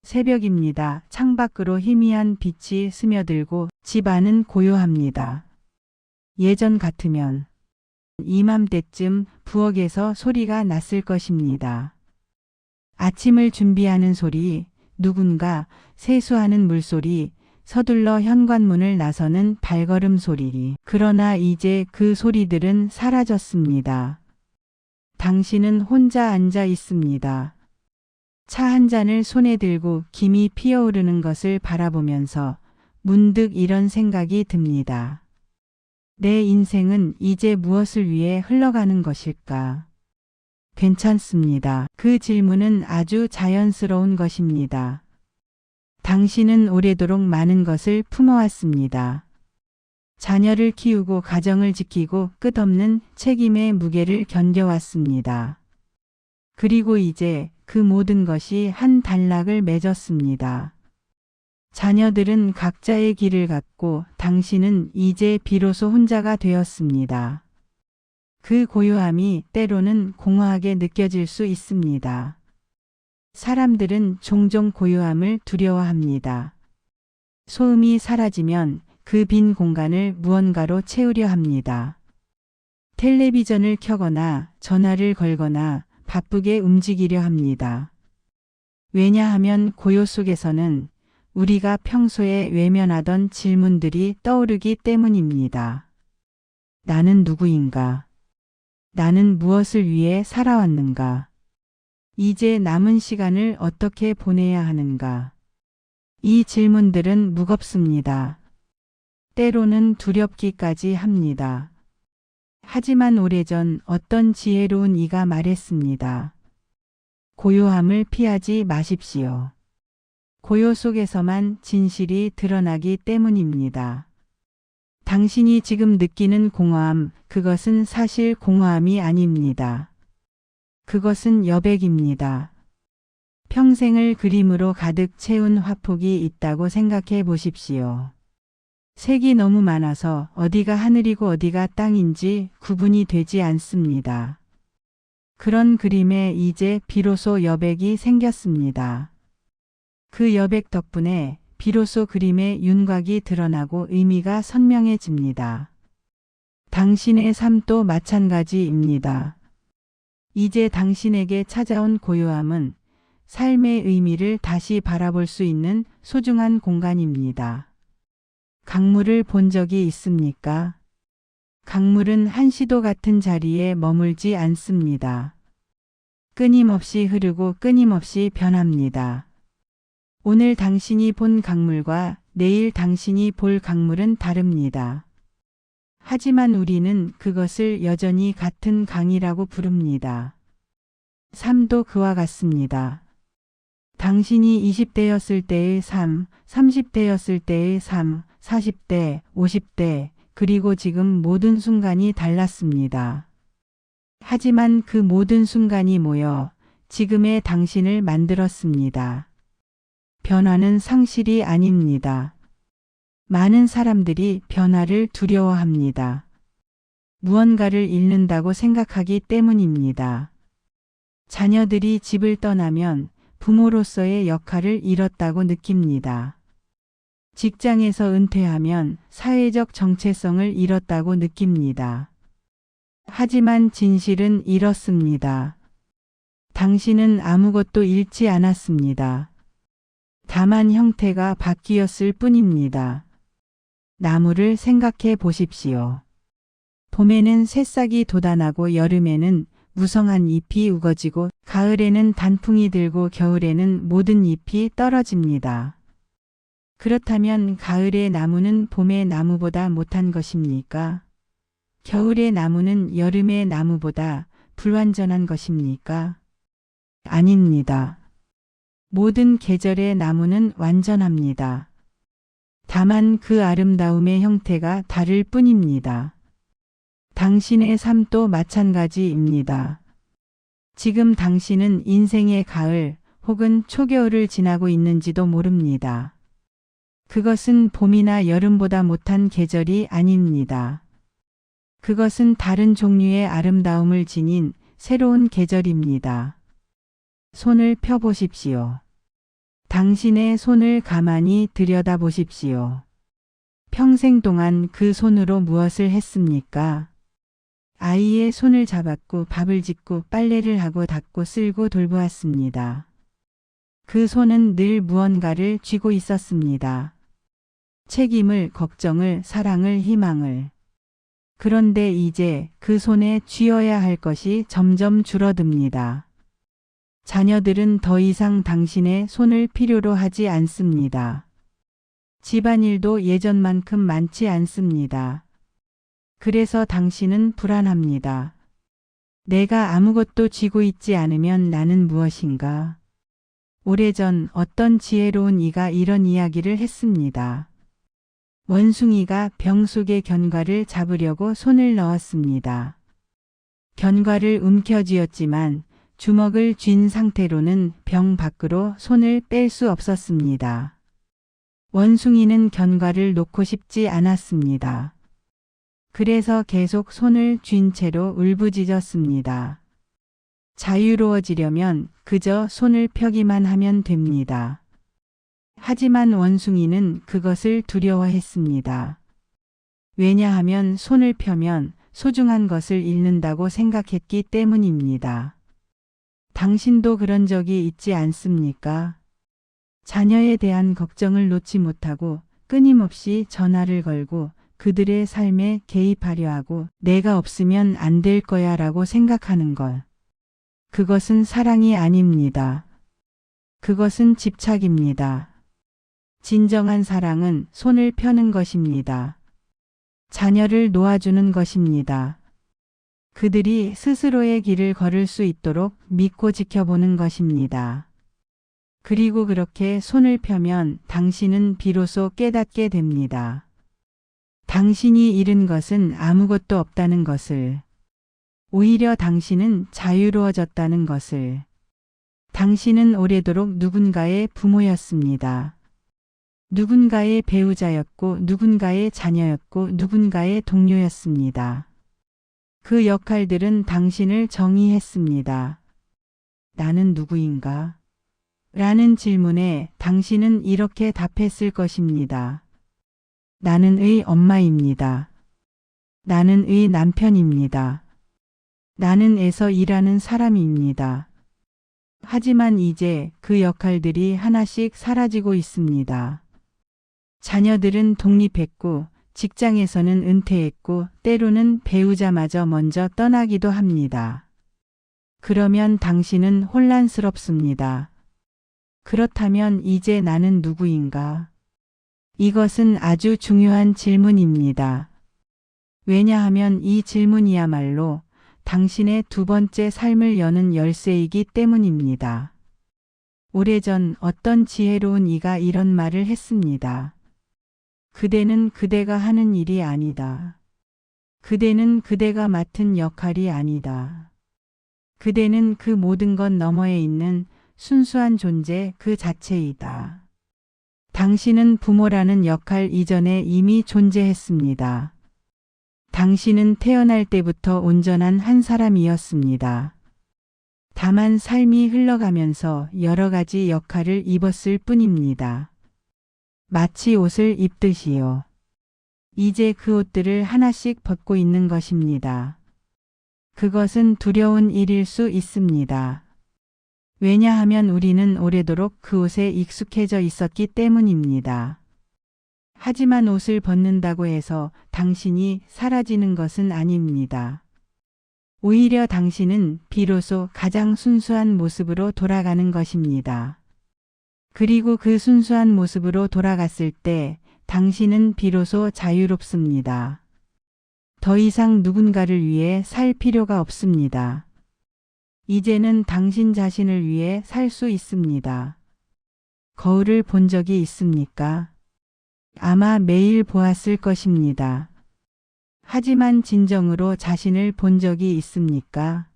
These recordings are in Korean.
새벽입니다. 창밖으로 희미한 빛이 스며들고 집 안은 고요합니다. 예전 같으면 이맘때쯤 부엌에서 소리가 났을 것입니다. 아침을 준비하는 소리, 누군가 세수하는 물소리, 서둘러 현관문을 나서는 발걸음 소리. 그러나 이제 그 소리들은 사라졌습니다. 당신은 혼자 앉아 있습니다. 차 한 잔을 손에 들고 김이 피어오르는 것을 바라보면서 문득 이런 생각이 듭니다. 내 인생은 이제 무엇을 위해 흘러가는 것일까? 괜찮습니다. 그 질문은 아주 자연스러운 것입니다. 당신은 오래도록 많은 것을 품어왔습니다. 자녀를 키우고 가정을 지키고 끝없는 책임의 무게를 견뎌왔습니다. 그리고 이제 그 모든 것이 한 단락을 맺었습니다. 자녀들은 각자의 길을 갔고 당신은 이제 비로소 혼자가 되었습니다. 그 고요함이 때로는 공허하게 느껴질 수 있습니다. 사람들은 종종 고요함을 두려워합니다. 소음이 사라지면 그 빈 공간을 무언가로 채우려 합니다. 텔레비전을 켜거나 전화를 걸거나 바쁘게 움직이려 합니다. 왜냐하면 고요 속에서는 우리가 평소에 외면하던 질문들이 떠오르기 때문입니다. 나는 누구인가? 나는 무엇을 위해 살아왔는가? 이제 남은 시간을 어떻게 보내야 하는가? 이 질문들은 무겁습니다. 때로는 두렵기까지 합니다. 하지만 오래전 어떤 지혜로운 이가 말했습니다. 고요함을 피하지 마십시오. 고요 속에서만 진실이 드러나기 때문입니다. 당신이 지금 느끼는 공허함, 그것은 사실 공허함이 아닙니다. 그것은 여백입니다. 평생을 그림으로 가득 채운 화폭이 있다고 생각해 보십시오. 색이 너무 많아서 어디가 하늘이고 어디가 땅인지 구분이 되지 않습니다. 그런 그림에 이제 비로소 여백이 생겼습니다. 그 여백 덕분에 비로소 그림의 윤곽이 드러나고 의미가 선명해집니다. 당신의 삶도 마찬가지입니다. 이제 당신에게 찾아온 고요함은 삶의 의미를 다시 바라볼 수 있는 소중한 공간입니다. 강물을 본 적이 있습니까? 강물은 한시도 같은 자리에 머물지 않습니다. 끊임없이 흐르고 끊임없이 변합니다. 오늘 당신이 본 강물과 내일 당신이 볼 강물은 다릅니다. 하지만 우리는 그것을 여전히 같은 강이라고 부릅니다. 삶도 그와 같습니다. 당신이 20대였을 때의 삶, 30대였을 때의 삶, 40대, 50대, 그리고 지금 모든 순간이 달랐습니다. 하지만 그 모든 순간이 모여 지금의 당신을 만들었습니다. 변화는 상실이 아닙니다. 많은 사람들이 변화를 두려워합니다. 무언가를 잃는다고 생각하기 때문입니다. 자녀들이 집을 떠나면 부모로서의 역할을 잃었다고 느낍니다. 직장에서 은퇴하면 사회적 정체성을 잃었다고 느낍니다. 하지만 진실은 이렇습니다. 당신은 아무것도 잃지 않았습니다. 다만 형태가 바뀌었을 뿐입니다. 나무를 생각해 보십시오. 봄에는 새싹이 돋아나고 여름에는 무성한 잎이 우거지고 가을에는 단풍이 들고 겨울에는 모든 잎이 떨어집니다. 그렇다면 가을의 나무는 봄의 나무보다 못한 것입니까? 겨울의 나무는 여름의 나무보다 불완전한 것입니까? 아닙니다. 모든 계절의 나무는 완전합니다. 다만 그 아름다움의 형태가 다를 뿐입니다. 당신의 삶도 마찬가지입니다. 지금 당신은 인생의 가을 혹은 초겨울을 지나고 있는지도 모릅니다. 그것은 봄이나 여름보다 못한 계절이 아닙니다. 그것은 다른 종류의 아름다움을 지닌 새로운 계절입니다. 손을 펴보십시오. 당신의 손을 가만히 들여다보십시오. 평생 동안 그 손으로 무엇을 했습니까? 아이의 손을 잡았고 밥을 짓고 빨래를 하고 닦고 쓸고 돌보았습니다. 그 손은 늘 무언가를 쥐고 있었습니다. 책임을, 걱정을, 사랑을, 희망을. 그런데 이제 그 손에 쥐어야 할 것이 점점 줄어듭니다. 자녀들은 더 이상 당신의 손을 필요로 하지 않습니다. 집안일도 예전만큼 많지 않습니다. 그래서 당신은 불안합니다. 내가 아무것도 쥐고 있지 않으면 나는 무엇인가? 오래전 어떤 지혜로운 이가 이런 이야기를 했습니다. 원숭이가 병 속에 견과를 잡으려고 손을 넣었습니다. 견과를 움켜쥐었지만 주먹을 쥔 상태로는 병 밖으로 손을 뺄 수 없었습니다. 원숭이는 견과를 놓고 싶지 않았습니다. 그래서 계속 손을 쥔 채로 울부짖었습니다. 자유로워지려면 그저 손을 펴기만 하면 됩니다. 하지만 원숭이는 그것을 두려워했습니다. 왜냐하면 손을 펴면 소중한 것을 잃는다고 생각했기 때문입니다. 당신도 그런 적이 있지 않습니까? 자녀에 대한 걱정을 놓지 못하고 끊임없이 전화를 걸고 그들의 삶에 개입하려 하고 내가 없으면 안 될 거야 라고 생각하는 것. 그것은 사랑이 아닙니다. 그것은 집착입니다. 진정한 사랑은 손을 펴는 것입니다. 자녀를 놓아주는 것입니다. 그들이 스스로의 길을 걸을 수 있도록 믿고 지켜보는 것입니다. 그리고 그렇게 손을 펴면 당신은 비로소 깨닫게 됩니다. 당신이 잃은 것은 아무것도 없다는 것을, 오히려 당신은 자유로워졌다는 것을. 당신은 오래도록 누군가의 부모였습니다. 누군가의 배우자였고 누군가의 자녀였고 누군가의 동료였습니다. 그 역할들은 당신을 정의했습니다. 나는 누구인가? 라는 질문에 당신은 이렇게 답했을 것입니다. 나는 의 엄마입니다. 나는 의 남편입니다. 나는 애서 일하는 사람입니다. 하지만 이제 그 역할들이 하나씩 사라지고 있습니다. 자녀들은 독립했고 직장에서는 은퇴했고 때로는 배우자마저 먼저 떠나기도 합니다. 그러면 당신은 혼란스럽습니다. 그렇다면 이제 나는 누구인가? 이것은 아주 중요한 질문입니다. 왜냐하면 이 질문이야말로 당신의 두 번째 삶을 여는 열쇠이기 때문입니다. 오래전 어떤 지혜로운 이가 이런 말을 했습니다. 그대는 그대가 하는 일이 아니다. 그대는 그대가 맡은 역할이 아니다. 그대는 그 모든 것 너머에 있는 순수한 존재 그 자체이다. 당신은 부모라는 역할 이전에 이미 존재했습니다. 당신은 태어날 때부터 온전한 한 사람이었습니다. 다만 삶이 흘러가면서 여러 가지 역할을 입었을 뿐입니다. 마치 옷을 입듯이요. 이제 그 옷들을 하나씩 벗고 있는 것입니다. 그것은 두려운 일일 수 있습니다. 왜냐하면 우리는 오래도록 그 옷에 익숙해져 있었기 때문입니다. 하지만 옷을 벗는다고 해서 당신이 사라지는 것은 아닙니다. 오히려 당신은 비로소 가장 순수한 모습으로 돌아가는 것입니다. 그리고 그 순수한 모습으로 돌아갔을 때 당신은 비로소 자유롭습니다. 더 이상 누군가를 위해 살 필요가 없습니다. 이제는 당신 자신을 위해 살 수 있습니다. 거울을 본 적이 있습니까? 아마 매일 보았을 것입니다. 하지만 진정으로 자신을 본 적이 있습니까?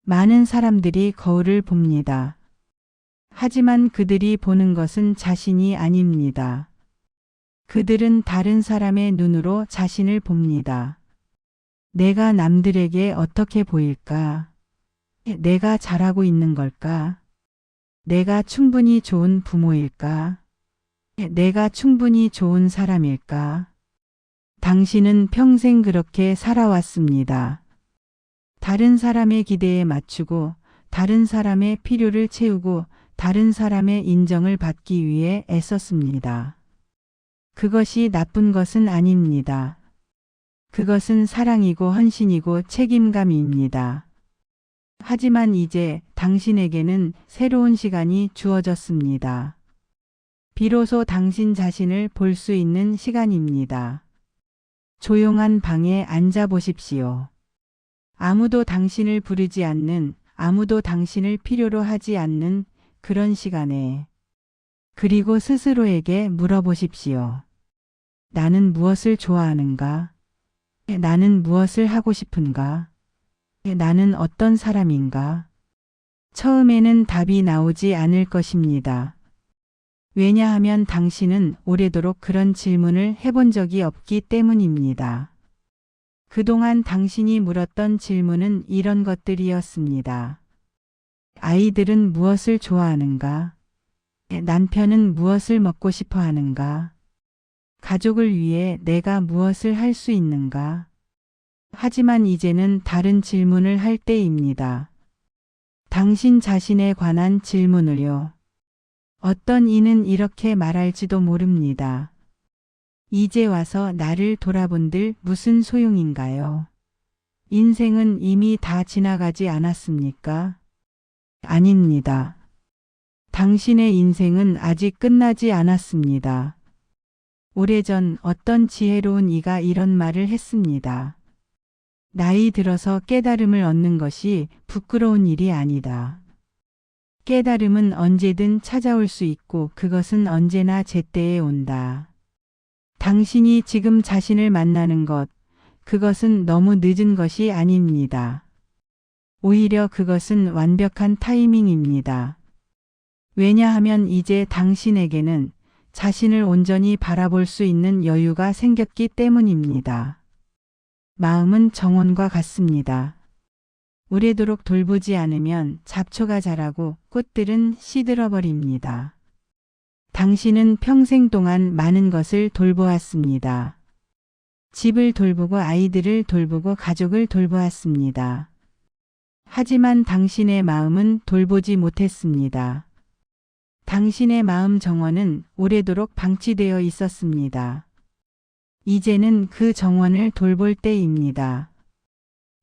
많은 사람들이 거울을 봅니다. 하지만 그들이 보는 것은 자신이 아닙니다. 그들은 다른 사람의 눈으로 자신을 봅니다. 내가 남들에게 어떻게 보일까? 내가 잘하고 있는 걸까? 내가 충분히 좋은 부모일까? 내가 충분히 좋은 사람일까? 당신은 평생 그렇게 살아왔습니다. 다른 사람의 기대에 맞추고 다른 사람의 필요를 채우고 다른 사람의 인정을 받기 위해 애썼습니다. 그것이 나쁜 것은 아닙니다. 그것은 사랑이고 헌신이고 책임감입니다. 하지만 이제 당신에게는 새로운 시간이 주어졌습니다. 비로소 당신 자신을 볼 수 있는 시간입니다. 조용한 방에 앉아 보십시오. 아무도 당신을 부르지 않는, 아무도 당신을 필요로 하지 않는 그런 시간에. 그리고 스스로에게 물어보십시오. 나는 무엇을 좋아하는가? 나는 무엇을 하고 싶은가? 나는 어떤 사람인가? 처음에는 답이 나오지 않을 것입니다. 왜냐하면 당신은 오래도록 그런 질문을 해본 적이 없기 때문입니다. 그동안 당신이 물었던 질문은 이런 것들이었습니다. 아이들은 무엇을 좋아하는가? 남편은 무엇을 먹고 싶어 하는가? 가족을 위해 내가 무엇을 할 수 있는가? 하지만 이제는 다른 질문을 할 때입니다. 당신 자신에 관한 질문을요. 어떤 이는 이렇게 말할지도 모릅니다. 이제 와서 나를 돌아본들 무슨 소용인가요? 인생은 이미 다 지나가지 않았습니까? 아닙니다. 당신의 인생은 아직 끝나지 않았습니다. 오래전 어떤 지혜로운 이가 이런 말을 했습니다. 나이 들어서 깨달음을 얻는 것이 부끄러운 일이 아니다. 깨달음은 언제든 찾아올 수 있고 그것은 언제나 제때에 온다. 당신이 지금 자신을 만나는 것, 그것은 너무 늦은 것이 아닙니다. 오히려 그것은 완벽한 타이밍입니다. 왜냐하면 이제 당신에게는 자신을 온전히 바라볼 수 있는 여유가 생겼기 때문입니다. 마음은 정원과 같습니다. 오래도록 돌보지 않으면 잡초가 자라고 꽃들은 시들어버립니다. 당신은 평생 동안 많은 것을 돌보았습니다. 집을 돌보고 아이들을 돌보고 가족을 돌보았습니다. 하지만 당신의 마음은 돌보지 못했습니다. 당신의 마음 정원은 오래도록 방치되어 있었습니다. 이제는 그 정원을 돌볼 때입니다.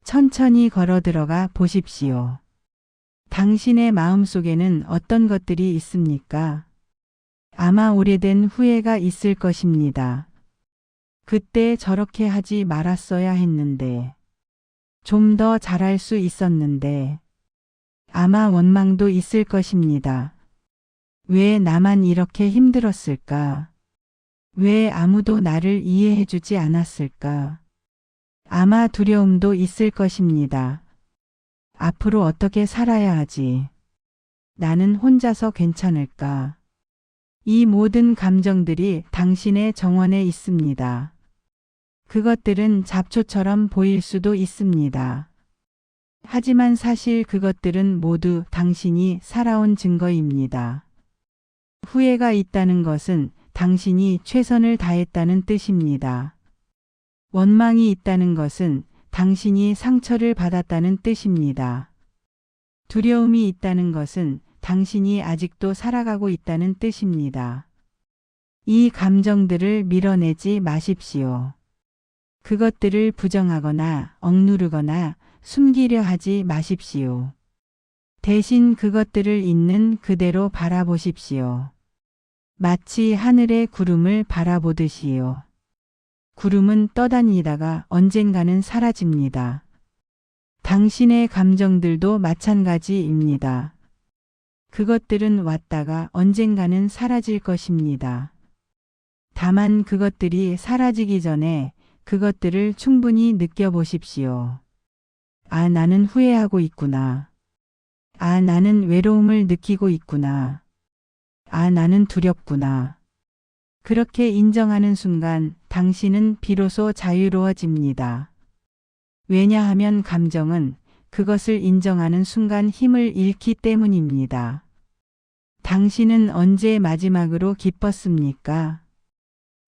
천천히 걸어 들어가 보십시오. 당신의 마음 속에는 어떤 것들이 있습니까? 아마 오래된 후회가 있을 것입니다. 그때 저렇게 하지 말았어야 했는데, 좀 더 잘할 수 있었는데, 아마 원망도 있을 것입니다. 왜 나만 이렇게 힘들었을까? 왜 아무도 나를 이해해주지 않았을까? 아마 두려움도 있을 것입니다. 앞으로 어떻게 살아야 하지? 나는 혼자서 괜찮을까? 이 모든 감정들이 당신의 정원에 있습니다. 그것들은 잡초처럼 보일 수도 있습니다. 하지만 사실 그것들은 모두 당신이 살아온 증거입니다. 후회가 있다는 것은 당신이 최선을 다했다는 뜻입니다. 원망이 있다는 것은 당신이 상처를 받았다는 뜻입니다. 두려움이 있다는 것은 당신이 아직도 살아가고 있다는 뜻입니다. 이 감정들을 밀어내지 마십시오. 그것들을 부정하거나 억누르거나 숨기려 하지 마십시오. 대신 그것들을 있는 그대로 바라보십시오. 마치 하늘의 구름을 바라보듯이요. 구름은 떠다니다가 언젠가는 사라집니다. 당신의 감정들도 마찬가지입니다. 그것들은 왔다가 언젠가는 사라질 것입니다. 다만 그것들이 사라지기 전에 그것들을 충분히 느껴보십시오. 아, 나는 후회하고 있구나. 아, 나는 외로움을 느끼고 있구나. 아, 나는 두렵구나. 그렇게 인정하는 순간 당신은 비로소 자유로워집니다. 왜냐하면 감정은 그것을 인정하는 순간 힘을 잃기 때문입니다. 당신은 언제 마지막으로 기뻤습니까?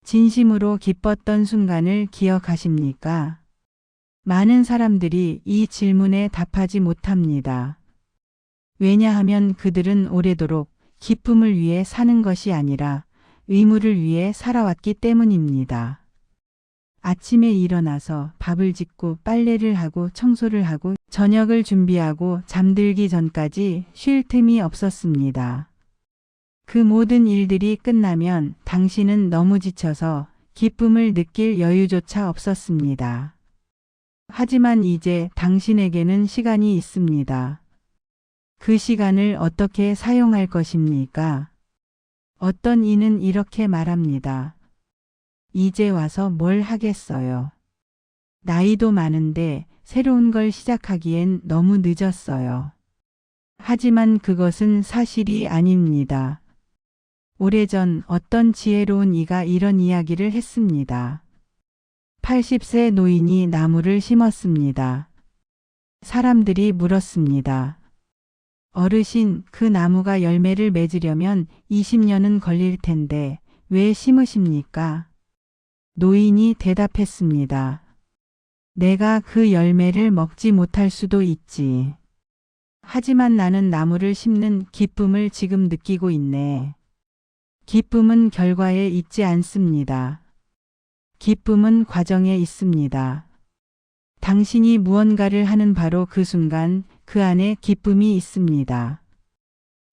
진심으로 기뻤던 순간을 기억하십니까? 많은 사람들이 이 질문에 답하지 못합니다. 왜냐하면 그들은 오래도록 기쁨을 위해 사는 것이 아니라 의무를 위해 살아왔기 때문입니다. 아침에 일어나서 밥을 짓고 빨래를 하고 청소를 하고 저녁을 준비하고 잠들기 전까지 쉴 틈이 없었습니다. 그 모든 일들이 끝나면 당신은 너무 지쳐서 기쁨을 느낄 여유조차 없었습니다. 하지만 이제 당신에게는 시간이 있습니다. 그 시간을 어떻게 사용할 것입니까? 어떤 이는 이렇게 말합니다. 이제 와서 뭘 하겠어요. 나이도 많은데 새로운 걸 시작하기엔 너무 늦었어요. 하지만 그것은 사실이 아닙니다. 오래전 어떤 지혜로운 이가 이런 이야기를 했습니다. 80세 노인이 나무를 심었습니다. 사람들이 물었습니다. 어르신, 그 나무가 열매를 맺으려면 20년은 걸릴 텐데 왜 심으십니까? 노인이 대답했습니다. 내가 그 열매를 먹지 못할 수도 있지. 하지만 나는 나무를 심는 기쁨을 지금 느끼고 있네. 기쁨은 결과에 있지 않습니다. 기쁨은 과정에 있습니다. 당신이 무언가를 하는 바로 그 순간 그 안에 기쁨이 있습니다.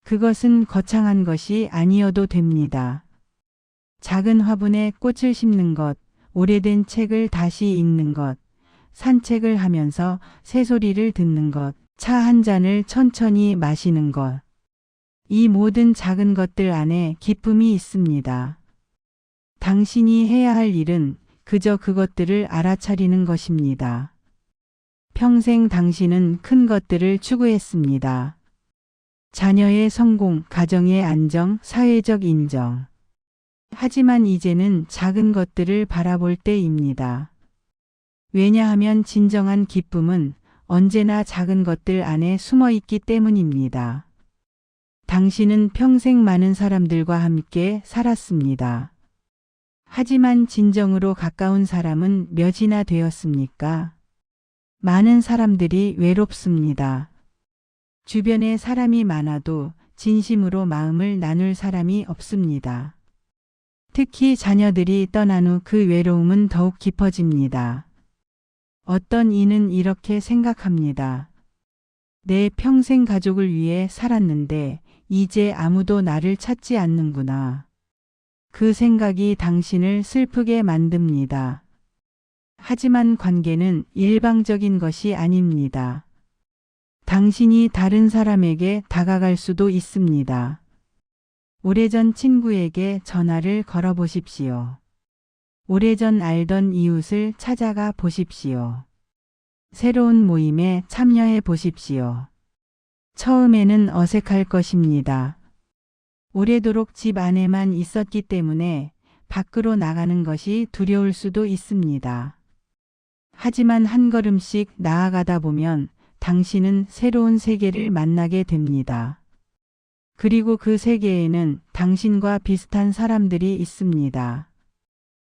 그것은 거창한 것이 아니어도 됩니다. 작은 화분에 꽃을 심는 것, 오래된 책을 다시 읽는 것, 산책을 하면서 새소리를 듣는 것, 차 한 잔을 천천히 마시는 것. 이 모든 작은 것들 안에 기쁨이 있습니다. 당신이 해야 할 일은 그저 그것들을 알아차리는 것입니다. 평생 당신은 큰 것들을 추구했습니다. 자녀의 성공, 가정의 안정, 사회적 인정. 하지만 이제는 작은 것들을 바라볼 때입니다. 왜냐하면 진정한 기쁨은 언제나 작은 것들 안에 숨어 있기 때문입니다. 당신은 평생 많은 사람들과 함께 살았습니다. 하지만 진정으로 가까운 사람은 몇이나 되었습니까? 많은 사람들이 외롭습니다. 주변에 사람이 많아도 진심으로 마음을 나눌 사람이 없습니다. 특히 자녀들이 떠난 후 그 외로움은 더욱 깊어집니다. 어떤 이는 이렇게 생각합니다. 내 평생 가족을 위해 살았는데 이제 아무도 나를 찾지 않는구나. 그 생각이 당신을 슬프게 만듭니다. 하지만 관계는 일방적인 것이 아닙니다. 당신이 다른 사람에게 다가갈 수도 있습니다. 오래전 친구에게 전화를 걸어 보십시오. 오래전 알던 이웃을 찾아가 보십시오. 새로운 모임에 참여해 보십시오. 처음에는 어색할 것입니다. 오래도록 집 안에만 있었기 때문에 밖으로 나가는 것이 두려울 수도 있습니다. 하지만 한 걸음씩 나아가다 보면 당신은 새로운 세계를 만나게 됩니다. 그리고 그 세계에는 당신과 비슷한 사람들이 있습니다.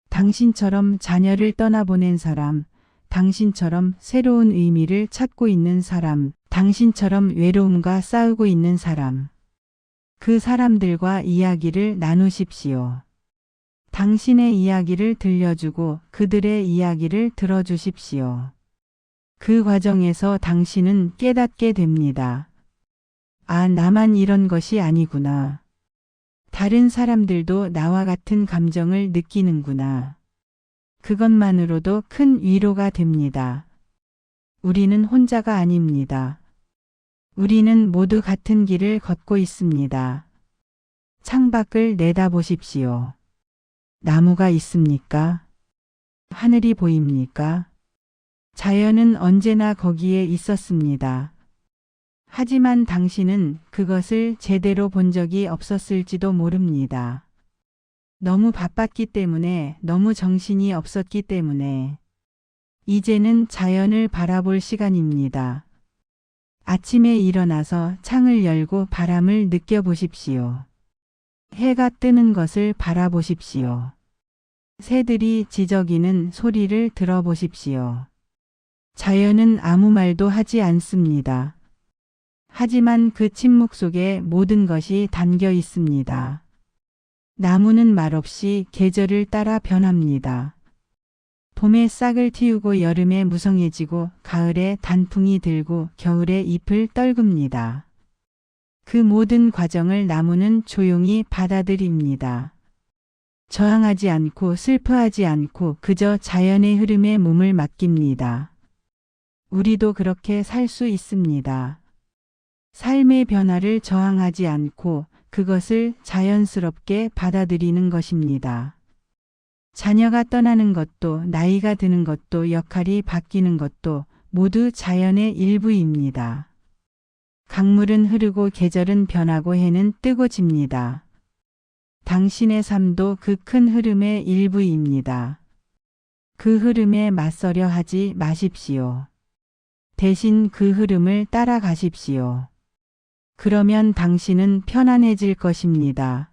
당신처럼 자녀를 떠나보낸 사람, 당신처럼 새로운 의미를 찾고 있는 사람, 당신처럼 외로움과 싸우고 있는 사람. 그 사람들과 이야기를 나누십시오. 당신의 이야기를 들려주고 그들의 이야기를 들어주십시오. 그 과정에서 당신은 깨닫게 됩니다. 아, 나만 이런 것이 아니구나. 다른 사람들도 나와 같은 감정을 느끼는구나. 그것만으로도 큰 위로가 됩니다. 우리는 혼자가 아닙니다. 우리는 모두 같은 길을 걷고 있습니다. 창밖을 내다보십시오. 나무가 있습니까? 하늘이 보입니까? 자연은 언제나 거기에 있었습니다. 하지만 당신은 그것을 제대로 본 적이 없었을지도 모릅니다. 너무 바빴기 때문에, 너무 정신이 없었기 때문에. 이제는 자연을 바라볼 시간입니다. 아침에 일어나서 창을 열고 바람을 느껴보십시오. 해가 뜨는 것을 바라보십시오. 새들이 지저귀는 소리를 들어보십시오. 자연은 아무 말도 하지 않습니다. 하지만 그 침묵 속에 모든 것이 담겨 있습니다. 나무는 말없이 계절을 따라 변합니다. 봄에 싹을 틔우고 여름에 무성해지고 가을에 단풍이 들고 겨울에 잎을 떨굽니다. 그 모든 과정을 나무는 조용히 받아들입니다. 저항하지 않고 슬퍼하지 않고 그저 자연의 흐름에 몸을 맡깁니다. 우리도 그렇게 살 수 있습니다. 삶의 변화를 저항하지 않고 그것을 자연스럽게 받아들이는 것입니다. 자녀가 떠나는 것도 나이가 드는 것도 역할이 바뀌는 것도 모두 자연의 일부입니다. 강물은 흐르고 계절은 변하고 해는 뜨고 집니다. 당신의 삶도 그 큰 흐름의 일부입니다. 그 흐름에 맞서려 하지 마십시오. 대신 그 흐름을 따라가십시오. 그러면 당신은 편안해질 것입니다.